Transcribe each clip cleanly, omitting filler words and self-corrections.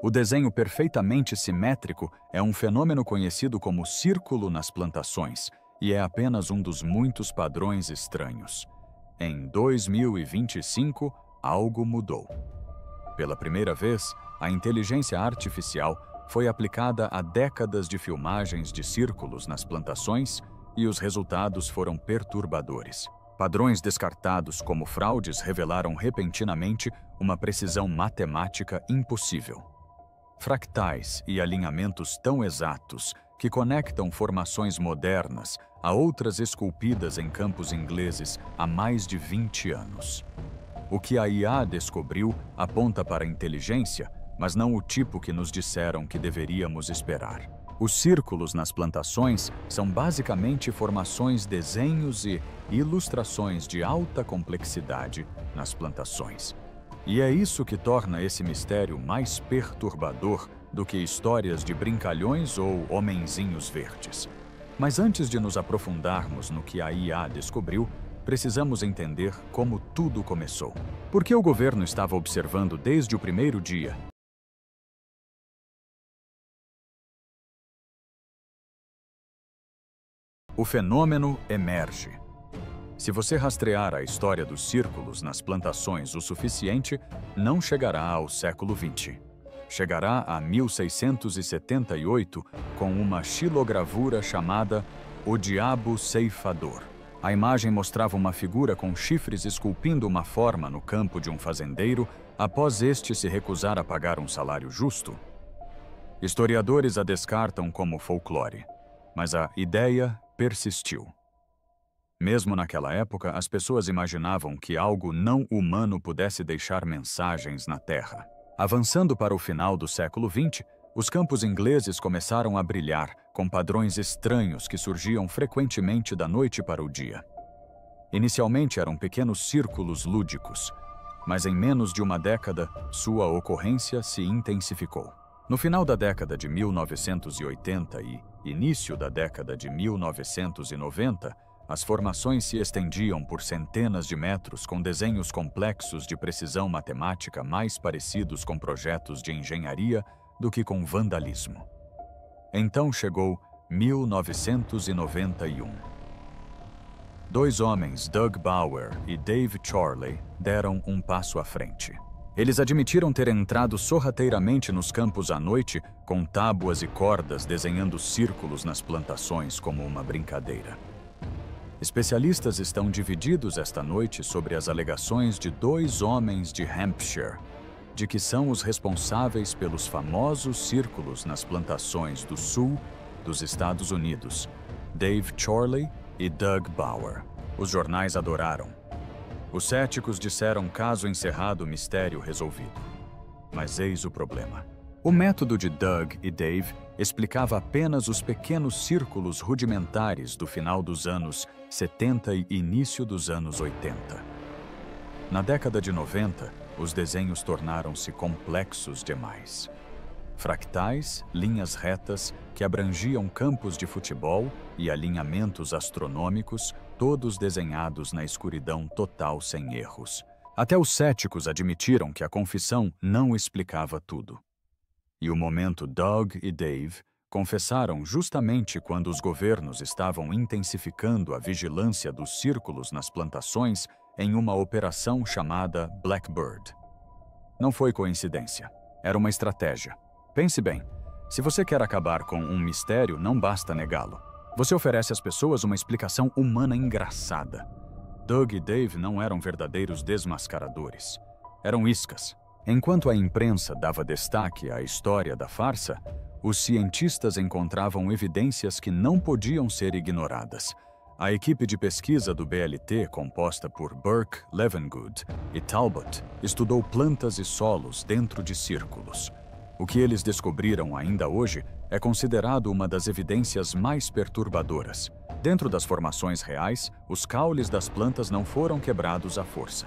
O desenho perfeitamente simétrico é um fenômeno conhecido como círculo nas plantações e é apenas um dos muitos padrões estranhos. Em 2025, algo mudou. Pela primeira vez, a inteligência artificial foi aplicada a décadas de filmagens de círculos nas plantações e os resultados foram perturbadores. Padrões descartados como fraudes revelaram repentinamente uma precisão matemática impossível. Fractais e alinhamentos tão exatos que conectam formações modernas a outras esculpidas em campos ingleses há mais de 20 anos. O que a IA descobriu aponta para a inteligência, mas não o tipo que nos disseram que deveríamos esperar. Os círculos nas plantações são basicamente formações, desenhos e ilustrações de alta complexidade nas plantações. E é isso que torna esse mistério mais perturbador do que histórias de brincalhões ou homenzinhos verdes. Mas antes de nos aprofundarmos no que a IA descobriu, precisamos entender como tudo começou. Por que o governo estava observando desde o primeiro dia? O fenômeno emerge. Se você rastrear a história dos círculos nas plantações o suficiente, não chegará ao século XX. Chegará a 1678 com uma xilogravura chamada O Diabo Ceifador. A imagem mostrava uma figura com chifres esculpindo uma forma no campo de um fazendeiro após este se recusar a pagar um salário justo. Historiadores a descartam como folclore, mas a ideia persistiu. Mesmo naquela época, as pessoas imaginavam que algo não humano pudesse deixar mensagens na Terra. Avançando para o final do século XX, os campos ingleses começaram a brilhar com padrões estranhos que surgiam frequentemente da noite para o dia. Inicialmente eram pequenos círculos lúdicos, mas em menos de uma década, sua ocorrência se intensificou. No final da década de 1980 e início da década de 1990, as formações se estendiam por centenas de metros com desenhos complexos de precisão matemática mais parecidos com projetos de engenharia do que com vandalismo. Então chegou 1991. Dois homens, Doug Bauer e Dave Chorley, deram um passo à frente. Eles admitiram ter entrado sorrateiramente nos campos à noite com tábuas e cordas desenhando círculos nas plantações como uma brincadeira. Especialistas estão divididos esta noite sobre as alegações de dois homens de Hampshire, de que são os responsáveis pelos famosos círculos nas plantações do sul dos Estados Unidos, Dave Chorley e Doug Bauer. Os jornais adoraram. Os céticos disseram caso encerrado, mistério resolvido. Mas eis o problema. O método de Doug e Dave explicava apenas os pequenos círculos rudimentares do final dos anos 70 e início dos anos 80. Na década de 90, os desenhos tornaram-se complexos demais. Fractais, linhas retas que abrangiam campos de futebol e alinhamentos astronômicos, todos desenhados na escuridão total sem erros. Até os céticos admitiram que a confissão não explicava tudo. E o momento Doug e Dave confessaram justamente quando os governos estavam intensificando a vigilância dos círculos nas plantações em uma operação chamada Blackbird. Não foi coincidência, era uma estratégia. Pense bem, se você quer acabar com um mistério, não basta negá-lo. Você oferece às pessoas uma explicação humana engraçada. Doug e Dave não eram verdadeiros desmascaradores. Eram iscas. Enquanto a imprensa dava destaque à história da farsa, os cientistas encontravam evidências que não podiam ser ignoradas. A equipe de pesquisa do BLT, composta por Burke, Levengood e Talbot, estudou plantas e solos dentro de círculos. O que eles descobriram ainda hoje é considerado uma das evidências mais perturbadoras. Dentro das formações reais, os caules das plantas não foram quebrados à força.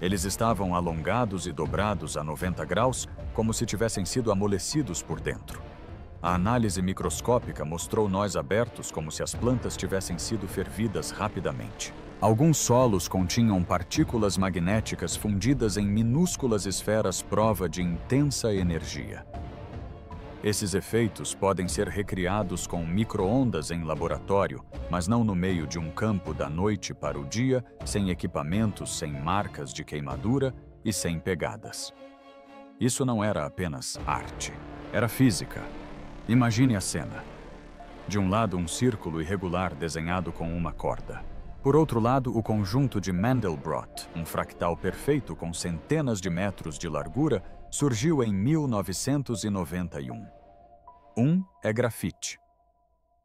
Eles estavam alongados e dobrados a 90 graus, como se tivessem sido amolecidos por dentro. A análise microscópica mostrou nós abertos como se as plantas tivessem sido fervidas rapidamente. Alguns solos continham partículas magnéticas fundidas em minúsculas esferas, prova de intensa energia. Esses efeitos podem ser recriados com micro-ondas em laboratório, mas não no meio de um campo da noite para o dia, sem equipamentos, sem marcas de queimadura e sem pegadas. Isso não era apenas arte, era física. Imagine a cena. De um lado, um círculo irregular desenhado com uma corda. Por outro lado, o conjunto de Mandelbrot, um fractal perfeito com centenas de metros de largura, surgiu em 1991. Um é grafite.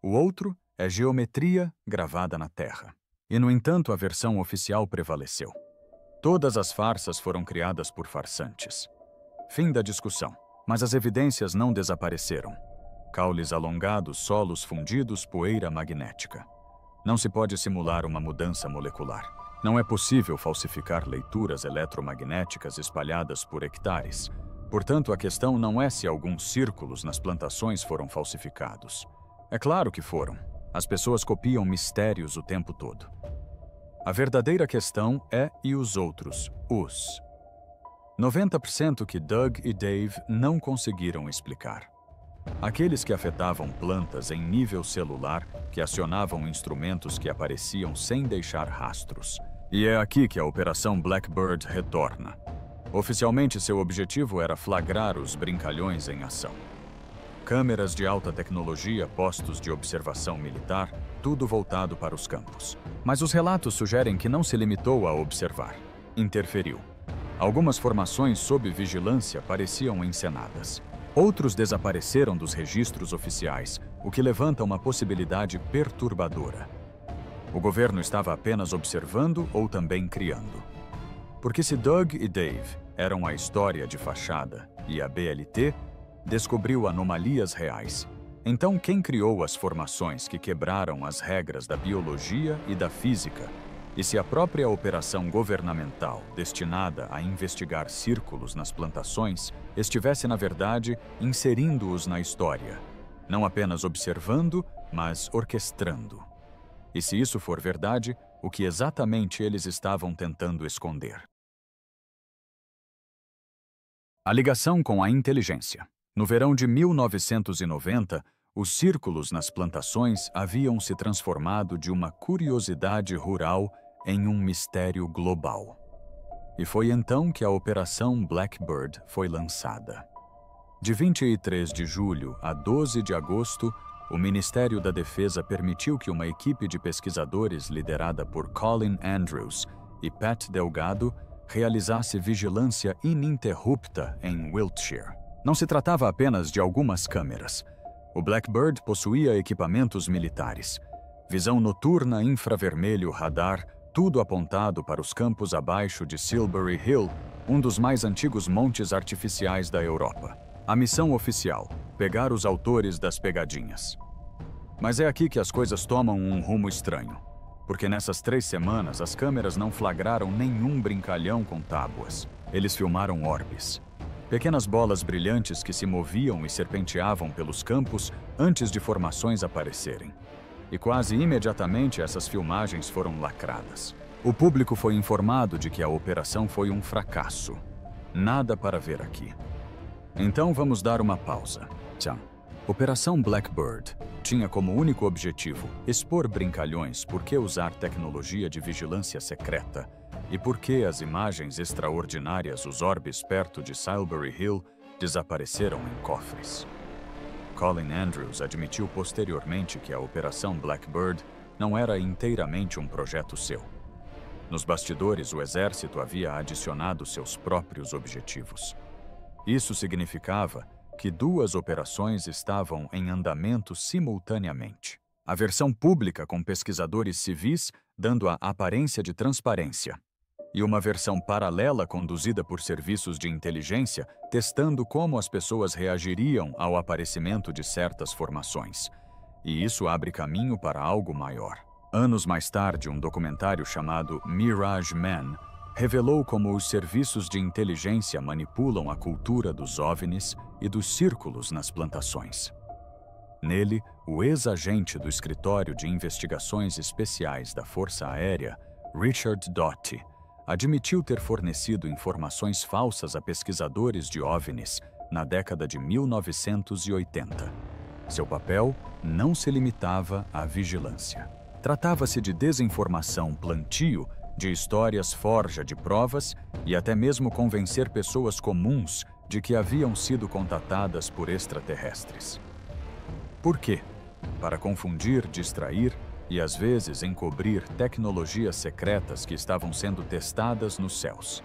O outro é geometria gravada na terra. E, no entanto, a versão oficial prevaleceu. Todas as farsas foram criadas por farsantes. Fim da discussão. Mas as evidências não desapareceram. Caules alongados, solos fundidos, poeira magnética. Não se pode simular uma mudança molecular. Não é possível falsificar leituras eletromagnéticas espalhadas por hectares. Portanto, a questão não é se alguns círculos nas plantações foram falsificados. É claro que foram. As pessoas copiam mistérios o tempo todo. A verdadeira questão é e os outros, os. 90% que Doug e Dave não conseguiram explicar. Aqueles que afetavam plantas em nível celular, que acionavam instrumentos que apareciam sem deixar rastros. E é aqui que a Operação Blackbird retorna. Oficialmente, seu objetivo era flagrar os brincalhões em ação. Câmeras de alta tecnologia, postos de observação militar, tudo voltado para os campos. Mas os relatos sugerem que não se limitou a observar. Interferiu. Algumas formações sob vigilância pareciam encenadas. Outros desapareceram dos registros oficiais, o que levanta uma possibilidade perturbadora. O governo estava apenas observando ou também criando. Porque se Doug e Dave eram a história de fachada e a BLT descobriu anomalias reais, então quem criou as formações que quebraram as regras da biologia e da física? E se a própria operação governamental, destinada a investigar círculos nas plantações, estivesse, na verdade, inserindo-os na história, não apenas observando, mas orquestrando? E se isso for verdade, o que exatamente eles estavam tentando esconder? A ligação com a inteligência. No verão de 1990, os círculos nas plantações haviam se transformado de uma curiosidade rural em um mistério global. E foi então que a Operação Blackbird foi lançada. De 23 de julho a 12 de agosto, o Ministério da Defesa permitiu que uma equipe de pesquisadores liderada por Colin Andrews e Pat Delgado realizasse vigilância ininterrupta em Wiltshire. Não se tratava apenas de algumas câmeras. O Blackbird possuía equipamentos militares, visão noturna, infravermelho, radar, tudo apontado para os campos abaixo de Silbury Hill, um dos mais antigos montes artificiais da Europa. A missão oficial: pegar os autores das pegadinhas. Mas é aqui que as coisas tomam um rumo estranho, porque nessas 3 semanas as câmeras não flagraram nenhum brincalhão com tábuas. Eles filmaram orbes. Pequenas bolas brilhantes que se moviam e serpenteavam pelos campos antes de formações aparecerem. E quase imediatamente essas filmagens foram lacradas. O público foi informado de que a operação foi um fracasso. Nada para ver aqui. Então vamos dar uma pausa. Operação Blackbird tinha como único objetivo expor brincalhões por que usar tecnologia de vigilância secreta e por que as imagens extraordinárias, os orbes perto de Silbury Hill, desapareceram em cofres. Colin Andrews admitiu posteriormente que a Operação Blackbird não era inteiramente um projeto seu. Nos bastidores, o exército havia adicionado seus próprios objetivos. Isso significava que 2 operações estavam em andamento simultaneamente. A versão pública com pesquisadores civis dando a aparência de transparência, e uma versão paralela conduzida por serviços de inteligência testando como as pessoas reagiriam ao aparecimento de certas formações. E isso abre caminho para algo maior. Anos mais tarde, um documentário chamado Mirage Man revelou como os serviços de inteligência manipulam a cultura dos OVNIs e dos círculos nas plantações. Nele, o ex-agente do Escritório de Investigações Especiais da Força Aérea, Richard Doty, admitiu ter fornecido informações falsas a pesquisadores de OVNIs na década de 1980. Seu papel não se limitava à vigilância. Tratava-se de desinformação plantio, de histórias forja de provas e até mesmo convencer pessoas comuns de que haviam sido contatadas por extraterrestres. Por quê? Para confundir, distrair e às vezes encobrir tecnologias secretas que estavam sendo testadas nos céus.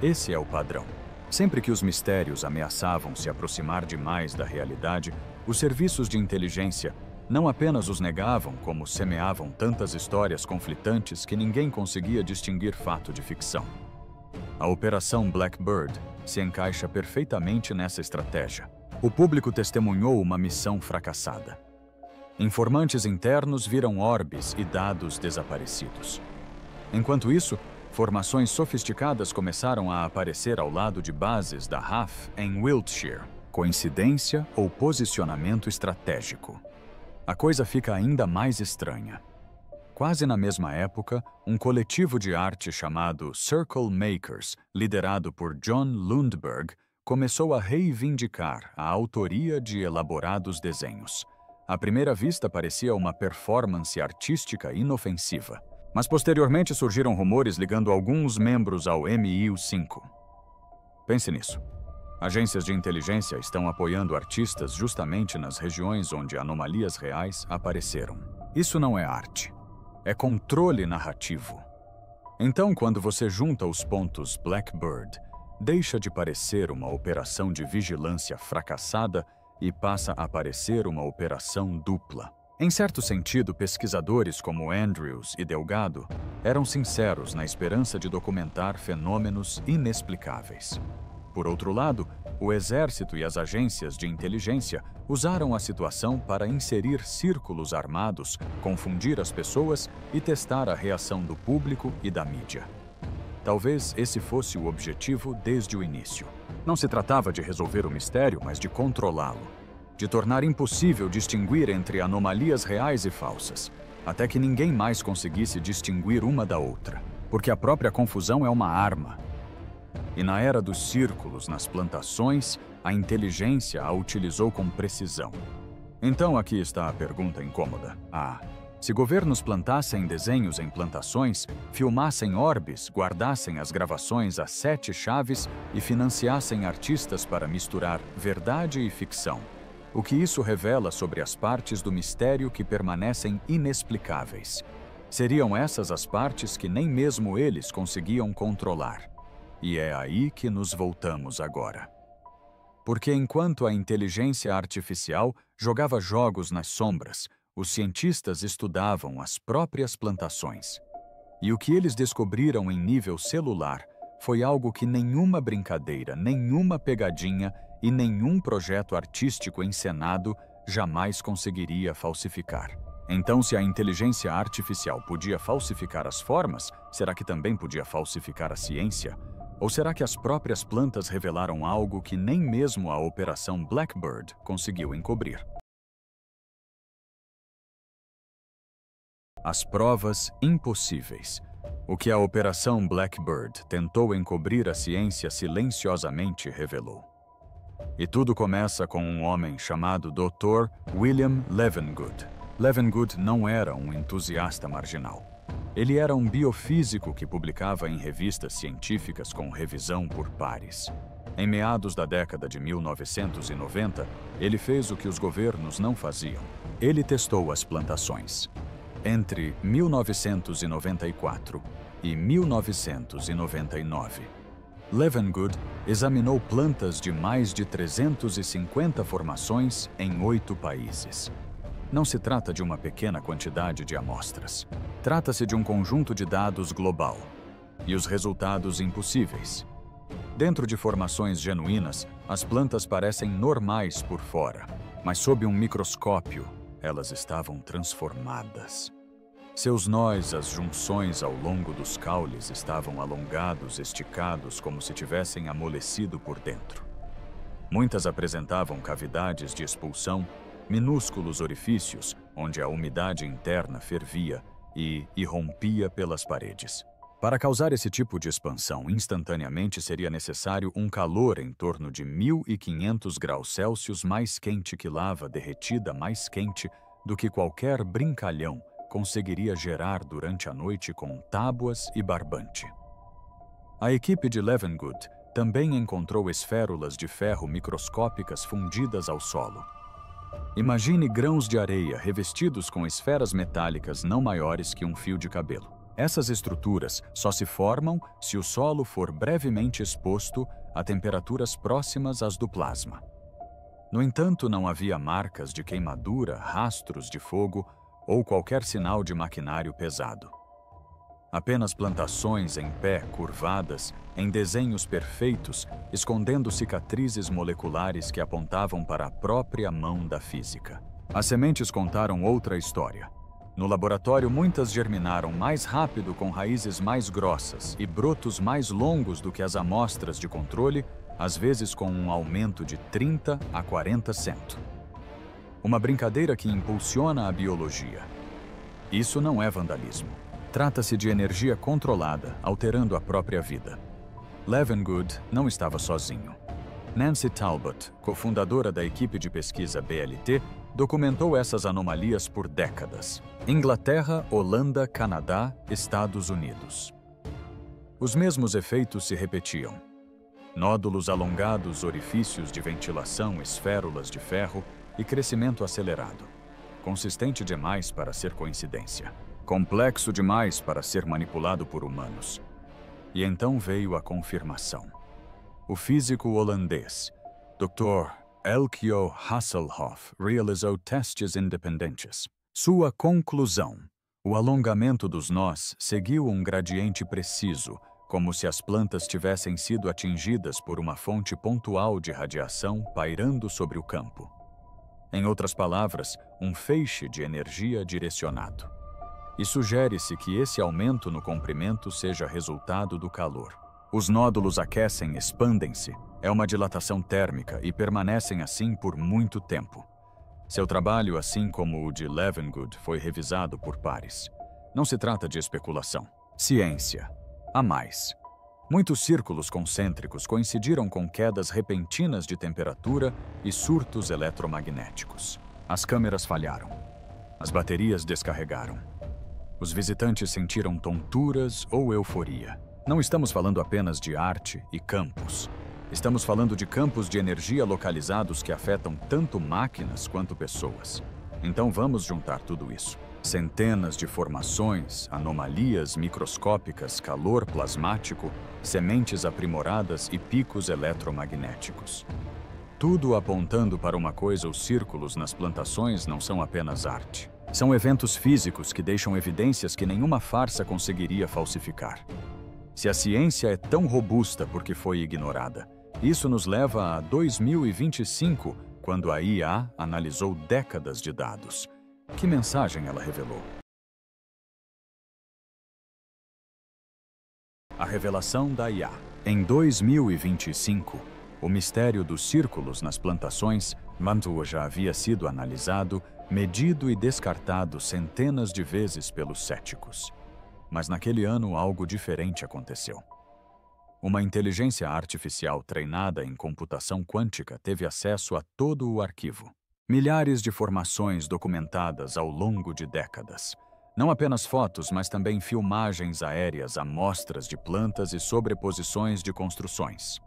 Esse é o padrão. Sempre que os mistérios ameaçavam se aproximar demais da realidade, os serviços de inteligência não apenas os negavam, como semeavam tantas histórias conflitantes que ninguém conseguia distinguir fato de ficção. A Operação Blackbird se encaixa perfeitamente nessa estratégia. O público testemunhou uma missão fracassada. Informantes internos viram orbes e dados desaparecidos. Enquanto isso, formações sofisticadas começaram a aparecer ao lado de bases da RAF em Wiltshire. Coincidência ou posicionamento estratégico? A coisa fica ainda mais estranha. Quase na mesma época, um coletivo de arte chamado Circle Makers, liderado por John Lundberg, começou a reivindicar a autoria de elaborados desenhos. À primeira vista, parecia uma performance artística inofensiva. Mas posteriormente surgiram rumores ligando alguns membros ao MI5. Pense nisso. Agências de inteligência estão apoiando artistas justamente nas regiões onde anomalias reais apareceram. Isso não é arte. É controle narrativo. Então, quando você junta os pontos Blackbird, deixa de parecer uma operação de vigilância fracassada e passa a parecer uma operação dupla. Em certo sentido, pesquisadores como Andrews e Delgado eram sinceros na esperança de documentar fenômenos inexplicáveis. Por outro lado, o exército e as agências de inteligência usaram a situação para inserir círculos armados, confundir as pessoas e testar a reação do público e da mídia. Talvez esse fosse o objetivo desde o início. Não se tratava de resolver o mistério, mas de controlá-lo, de tornar impossível distinguir entre anomalias reais e falsas, até que ninguém mais conseguisse distinguir uma da outra, porque a própria confusão é uma arma. E na era dos círculos nas plantações, a inteligência a utilizou com precisão. Então aqui está a pergunta incômoda. Se governos plantassem desenhos em plantações, filmassem orbes, guardassem as gravações a 7 chaves e financiassem artistas para misturar verdade e ficção, o que isso revela sobre as partes do mistério que permanecem inexplicáveis? Seriam essas as partes que nem mesmo eles conseguiam controlar. E é aí que nos voltamos agora. Porque enquanto a inteligência artificial jogava jogos nas sombras, os cientistas estudavam as próprias plantações. E o que eles descobriram em nível celular foi algo que nenhuma brincadeira, nenhuma pegadinha e nenhum projeto artístico encenado jamais conseguiria falsificar. Então, se a inteligência artificial podia falsificar as formas, será que também podia falsificar a ciência? Ou será que as próprias plantas revelaram algo que nem mesmo a Operação Blackbird conseguiu encobrir? As provas impossíveis. O que a Operação Blackbird tentou encobrir, a ciência silenciosamente revelou. E tudo começa com um homem chamado Dr. William Levengood. Levengood não era um entusiasta marginal. Ele era um biofísico que publicava em revistas científicas com revisão por pares. Em meados da década de 1990, ele fez o que os governos não faziam. Ele testou as plantações. Entre 1994 e 1999, Levengood examinou plantas de mais de 350 formações em 8 países. Não se trata de uma pequena quantidade de amostras. Trata-se de um conjunto de dados global. E os resultados impossíveis. Dentro de formações genuínas, as plantas parecem normais por fora, mas sob um microscópio, elas estavam transformadas. Seus nós, as junções ao longo dos caules estavam alongados, esticados, como se tivessem amolecido por dentro. Muitas apresentavam cavidades de expulsão, minúsculos orifícios onde a umidade interna fervia e irrompia pelas paredes. Para causar esse tipo de expansão instantaneamente seria necessário um calor em torno de 1500 graus Celsius mais quente que lava derretida mais quente do que qualquer brincalhão conseguiria gerar durante a noite com tábuas e barbante. A equipe de Leavengood também encontrou esférulas de ferro microscópicas fundidas ao solo. Imagine grãos de areia revestidos com esferas metálicas não maiores que um fio de cabelo. Essas estruturas só se formam se o solo for brevemente exposto a temperaturas próximas às do plasma. No entanto, não havia marcas de queimadura, rastros de fogo ou qualquer sinal de maquinário pesado. Apenas plantações em pé, curvadas, em desenhos perfeitos, escondendo cicatrizes moleculares que apontavam para a própria mão da física. As sementes contaram outra história. No laboratório, muitas germinaram mais rápido com raízes mais grossas e brotos mais longos do que as amostras de controle, às vezes com um aumento de 30 a 40%. Uma brincadeira que impulsiona a biologia. Isso não é vandalismo. Trata-se de energia controlada, alterando a própria vida. Leavengood não estava sozinho. Nancy Talbot, cofundadora da equipe de pesquisa BLT, documentou essas anomalias por décadas. Inglaterra, Holanda, Canadá, Estados Unidos. Os mesmos efeitos se repetiam. Nódulos alongados, orifícios de ventilação, esférulas de ferro e crescimento acelerado. Consistente demais para ser coincidência. Complexo demais para ser manipulado por humanos. E então veio a confirmação. O físico holandês, Dr. Elkjo Hasselhoff, realizou testes independentes. Sua conclusão: o alongamento dos nós seguiu um gradiente preciso, como se as plantas tivessem sido atingidas por uma fonte pontual de radiação pairando sobre o campo. Em outras palavras, um feixe de energia direcionado. E sugere-se que esse aumento no comprimento seja resultado do calor. Os nódulos aquecem, expandem-se. É uma dilatação térmica e permanecem assim por muito tempo. Seu trabalho, assim como o de Leavengood, foi revisado por pares. Não se trata de especulação. Ciência. A mais. Muitos círculos concêntricos coincidiram com quedas repentinas de temperatura e surtos eletromagnéticos. As câmeras falharam. As baterias descarregaram. Os visitantes sentiram tonturas ou euforia. Não estamos falando apenas de arte e campos. Estamos falando de campos de energia localizados que afetam tanto máquinas quanto pessoas. Então vamos juntar tudo isso. Centenas de formações, anomalias microscópicas, calor plasmático, sementes aprimoradas e picos eletromagnéticos. Tudo apontando para uma coisa: os círculos nas plantações não são apenas arte. São eventos físicos que deixam evidências que nenhuma farsa conseguiria falsificar. Se a ciência é tão robusta porque foi ignorada, isso nos leva a 2025, quando a IA analisou décadas de dados. Que mensagem ela revelou? A revelação da IA. Em 2025, o mistério dos círculos nas plantações, Mantua já havia sido analisado, medido e descartado centenas de vezes pelos céticos. Mas naquele ano algo diferente aconteceu. Uma inteligência artificial treinada em computação quântica teve acesso a todo o arquivo. Milhares de formações documentadas ao longo de décadas. Não apenas fotos, mas também filmagens aéreas, amostras de plantas e sobreposições de construções.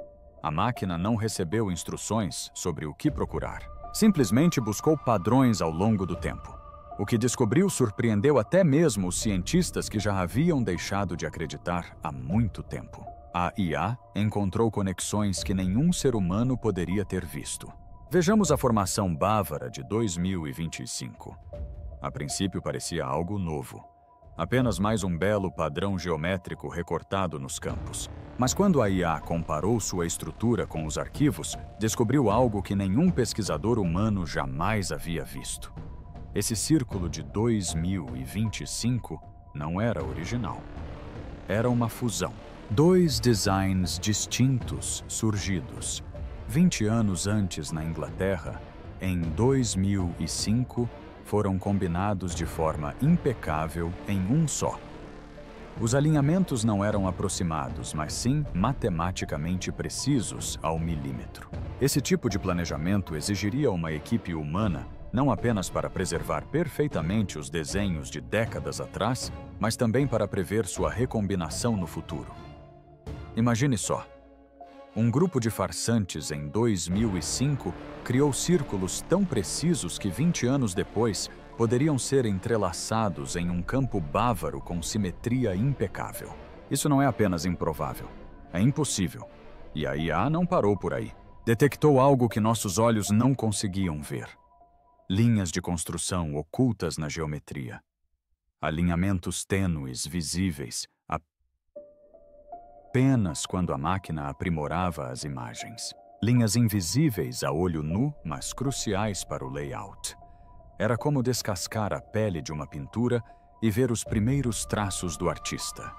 A máquina não recebeu instruções sobre o que procurar. Simplesmente buscou padrões ao longo do tempo. O que descobriu surpreendeu até mesmo os cientistas que já haviam deixado de acreditar há muito tempo. A IA encontrou conexões que nenhum ser humano poderia ter visto. Vejamos a formação bávara de 2025. A princípio parecia algo novo. Apenas mais um belo padrão geométrico recortado nos campos. Mas quando a IA comparou sua estrutura com os arquivos, descobriu algo que nenhum pesquisador humano jamais havia visto. Esse círculo de 2025 não era original. Era uma fusão. Dois designs distintos surgidos 20 anos antes na Inglaterra, em 2005, foram combinados de forma impecável em um só. Os alinhamentos não eram aproximados, mas sim matematicamente precisos ao milímetro. Esse tipo de planejamento exigiria uma equipe humana não apenas para preservar perfeitamente os desenhos de décadas atrás, mas também para prever sua recombinação no futuro. Imagine só. Um grupo de farsantes em 2005 criou círculos tão precisos que 20 anos depois poderiam ser entrelaçados em um campo bávaro com simetria impecável. Isso não é apenas improvável, é impossível. E a IA não parou por aí. Detectou algo que nossos olhos não conseguiam ver. Linhas de construção ocultas na geometria. Alinhamentos tênues visíveis apenas quando a máquina aprimorava as imagens. Linhas invisíveis a olho nu, mas cruciais para o layout. Era como descascar a pele de uma pintura e ver os primeiros traços do artista.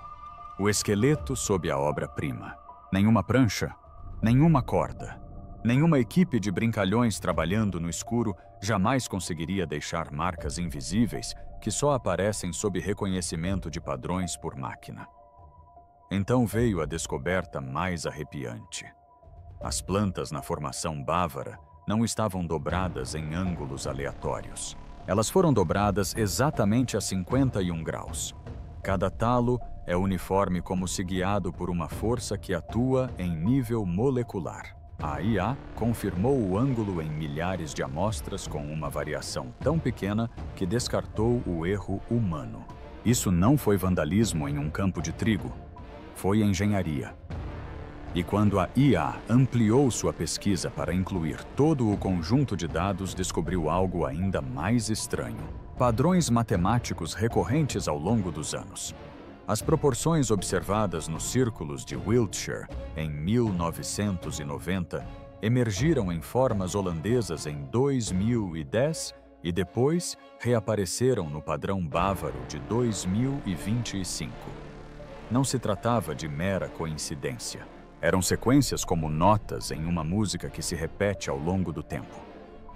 O esqueleto sob a obra-prima. Nenhuma prancha, nenhuma corda, nenhuma equipe de brincalhões trabalhando no escuro jamais conseguiria deixar marcas invisíveis que só aparecem sob reconhecimento de padrões por máquina. Então veio a descoberta mais arrepiante. As plantas na formação bávara não estavam dobradas em ângulos aleatórios. Elas foram dobradas exatamente a 51 graus. Cada talo é uniforme como se guiado por uma força que atua em nível molecular. A IA confirmou o ângulo em milhares de amostras com uma variação tão pequena que descartou o erro humano. Isso não foi vandalismo em um campo de trigo. Foi engenharia. E quando a IA ampliou sua pesquisa para incluir todo o conjunto de dados, descobriu algo ainda mais estranho. Padrões matemáticos recorrentes ao longo dos anos. As proporções observadas nos círculos de Wiltshire em 1990 emergiram em formas holandesas em 2010 e depois reapareceram no padrão bávaro de 2025. Não se tratava de mera coincidência. Eram sequências como notas em uma música que se repete ao longo do tempo.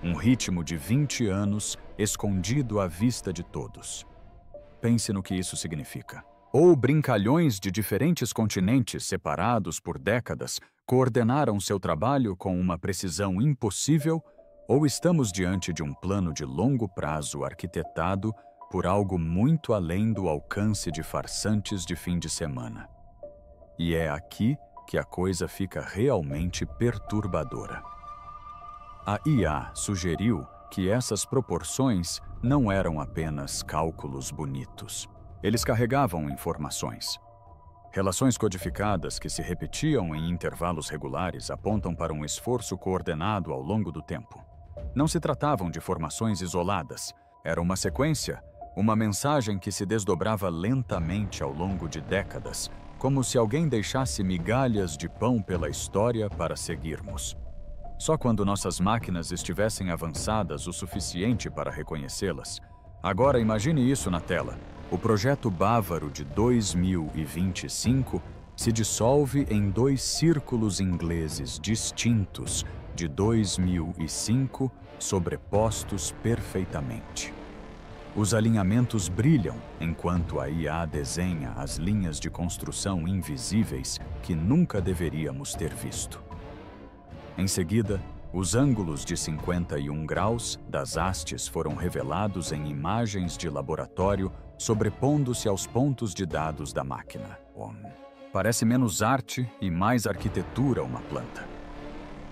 Um ritmo de 20 anos escondido à vista de todos. Pense no que isso significa. Ou brincalhões de diferentes continentes separados por décadas coordenaram seu trabalho com uma precisão impossível, ou estamos diante de um plano de longo prazo arquitetado por algo muito além do alcance de farsantes de fim de semana. E é aqui que a coisa fica realmente perturbadora. A IA sugeriu que essas proporções não eram apenas cálculos bonitos. Eles carregavam informações. Relações codificadas que se repetiam em intervalos regulares apontam para um esforço coordenado ao longo do tempo. Não se tratavam de formações isoladas. Era uma sequência, uma mensagem que se desdobrava lentamente ao longo de décadas, como se alguém deixasse migalhas de pão pela história para seguirmos. Só quando nossas máquinas estivessem avançadas o suficiente para reconhecê-las. Agora imagine isso na tela. O projeto bávaro de 2025 se dissolve em dois círculos ingleses distintos de 2005, sobrepostos perfeitamente. Os alinhamentos brilham enquanto a IA desenha as linhas de construção invisíveis que nunca deveríamos ter visto. Em seguida, os ângulos de 51 graus das hastes foram revelados em imagens de laboratório sobrepondo-se aos pontos de dados da máquina. Parece menos arte e mais arquitetura uma planta.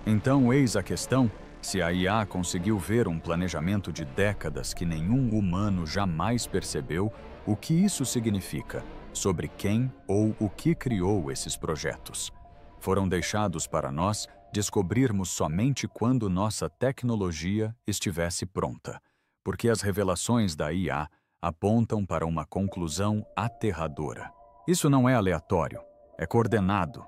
Então, eis a questão: se a IA conseguiu ver um planejamento de décadas que nenhum humano jamais percebeu, o que isso significa sobre quem ou o que criou esses projetos? Foram deixados para nós descobrirmos somente quando nossa tecnologia estivesse pronta, porque as revelações da IA apontam para uma conclusão aterradora. Isso não é aleatório, é coordenado.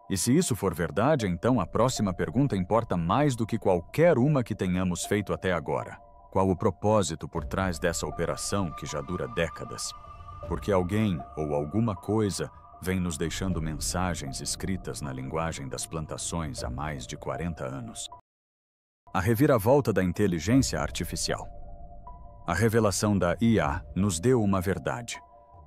E se isso for verdade, então a próxima pergunta importa mais do que qualquer uma que tenhamos feito até agora. Qual o propósito por trás dessa operação que já dura décadas? Porque alguém ou alguma coisa vem nos deixando mensagens escritas na linguagem das plantações há mais de 40 anos. A reviravolta da inteligência artificial. A revelação da IA nos deu uma verdade.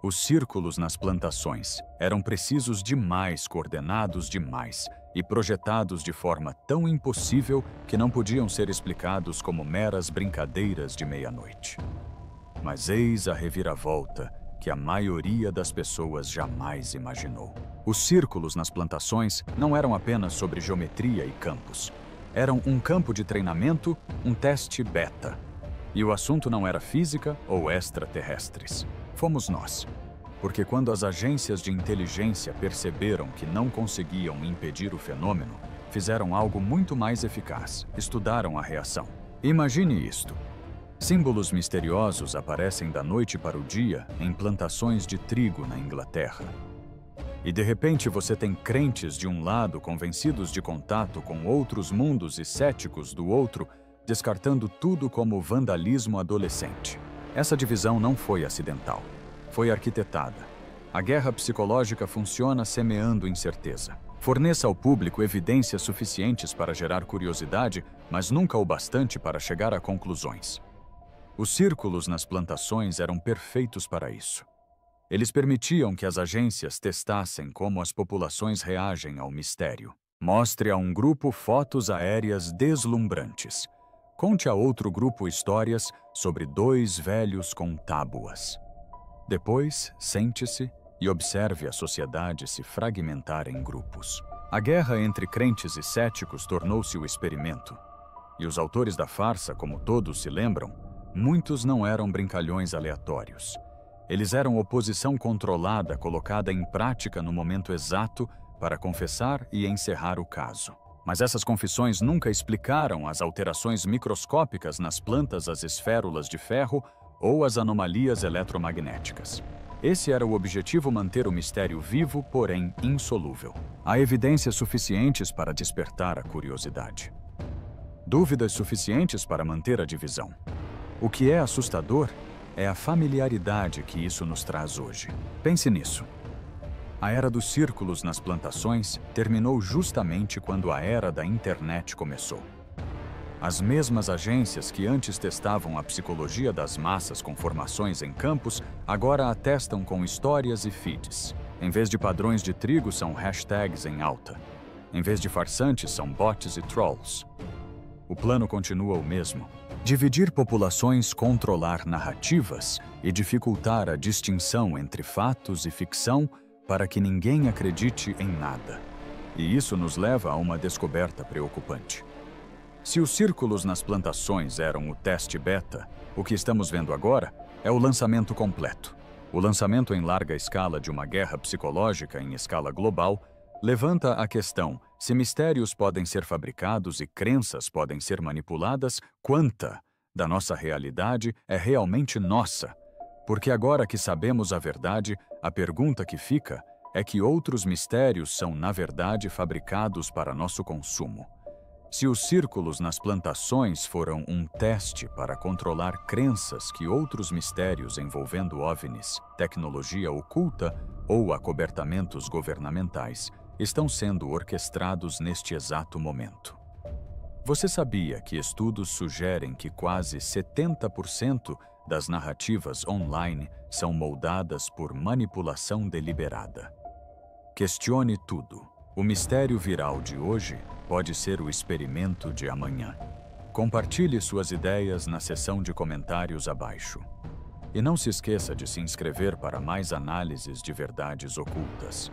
Os círculos nas plantações eram precisos demais, coordenados demais e projetados de forma tão impossível que não podiam ser explicados como meras brincadeiras de meia-noite. Mas eis a reviravolta que a maioria das pessoas jamais imaginou. Os círculos nas plantações não eram apenas sobre geometria e campos. Eram um campo de treinamento, um teste beta. E o assunto não era física ou extraterrestres. Fomos nós. Porque quando as agências de inteligência perceberam que não conseguiam impedir o fenômeno, fizeram algo muito mais eficaz: estudaram a reação. Imagine isto. Símbolos misteriosos aparecem da noite para o dia em plantações de trigo na Inglaterra. E de repente você tem crentes de um lado convencidos de contato com outros mundos e céticos do outro, descartando tudo como vandalismo adolescente. Essa divisão não foi acidental. Foi arquitetada. A guerra psicológica funciona semeando incerteza. Forneça ao público evidências suficientes para gerar curiosidade, mas nunca o bastante para chegar a conclusões. Os círculos nas plantações eram perfeitos para isso. Eles permitiam que as agências testassem como as populações reagem ao mistério. Mostre a um grupo fotos aéreas deslumbrantes. Conte a outro grupo histórias sobre dois velhos com tábuas. Depois, sente-se e observe a sociedade se fragmentar em grupos. A guerra entre crentes e céticos tornou-se o experimento. E os autores da farsa, como todos se lembram, muitos não eram brincalhões aleatórios. Eles eram oposição controlada colocada em prática no momento exato para confessar e encerrar o caso. Mas essas confissões nunca explicaram as alterações microscópicas nas plantas, as esférulas de ferro ou as anomalias eletromagnéticas. Esse era o objetivo: manter o mistério vivo, porém insolúvel. Há evidências suficientes para despertar a curiosidade. Dúvidas suficientes para manter a divisão. O que é assustador é a familiaridade que isso nos traz hoje. Pense nisso. A era dos círculos nas plantações terminou justamente quando a era da internet começou. As mesmas agências que antes testavam a psicologia das massas com formações em campos, agora a testam com histórias e feeds. Em vez de padrões de trigo, são hashtags em alta. Em vez de farsantes, são bots e trolls. O plano continua o mesmo: dividir populações, controlar narrativas e dificultar a distinção entre fatos e ficção para que ninguém acredite em nada. E isso nos leva a uma descoberta preocupante. Se os círculos nas plantações eram o teste beta, o que estamos vendo agora é o lançamento completo. O lançamento em larga escala de uma guerra psicológica em escala global levanta a questão: se mistérios podem ser fabricados e crenças podem ser manipuladas, quanta da nossa realidade é realmente nossa? Porque agora que sabemos a verdade, a pergunta que fica é que outros mistérios são, na verdade, fabricados para nosso consumo. Se os círculos nas plantações foram um teste para controlar crenças que outros mistérios envolvendo OVNIs, tecnologia oculta ou acobertamentos governamentais estão sendo orquestrados neste exato momento. Você sabia que estudos sugerem que quase 70% das narrativas online são moldadas por manipulação deliberada? Questione tudo. O mistério viral de hoje pode ser o experimento de amanhã. Compartilhe suas ideias na seção de comentários abaixo. E não se esqueça de se inscrever para mais análises de verdades ocultas.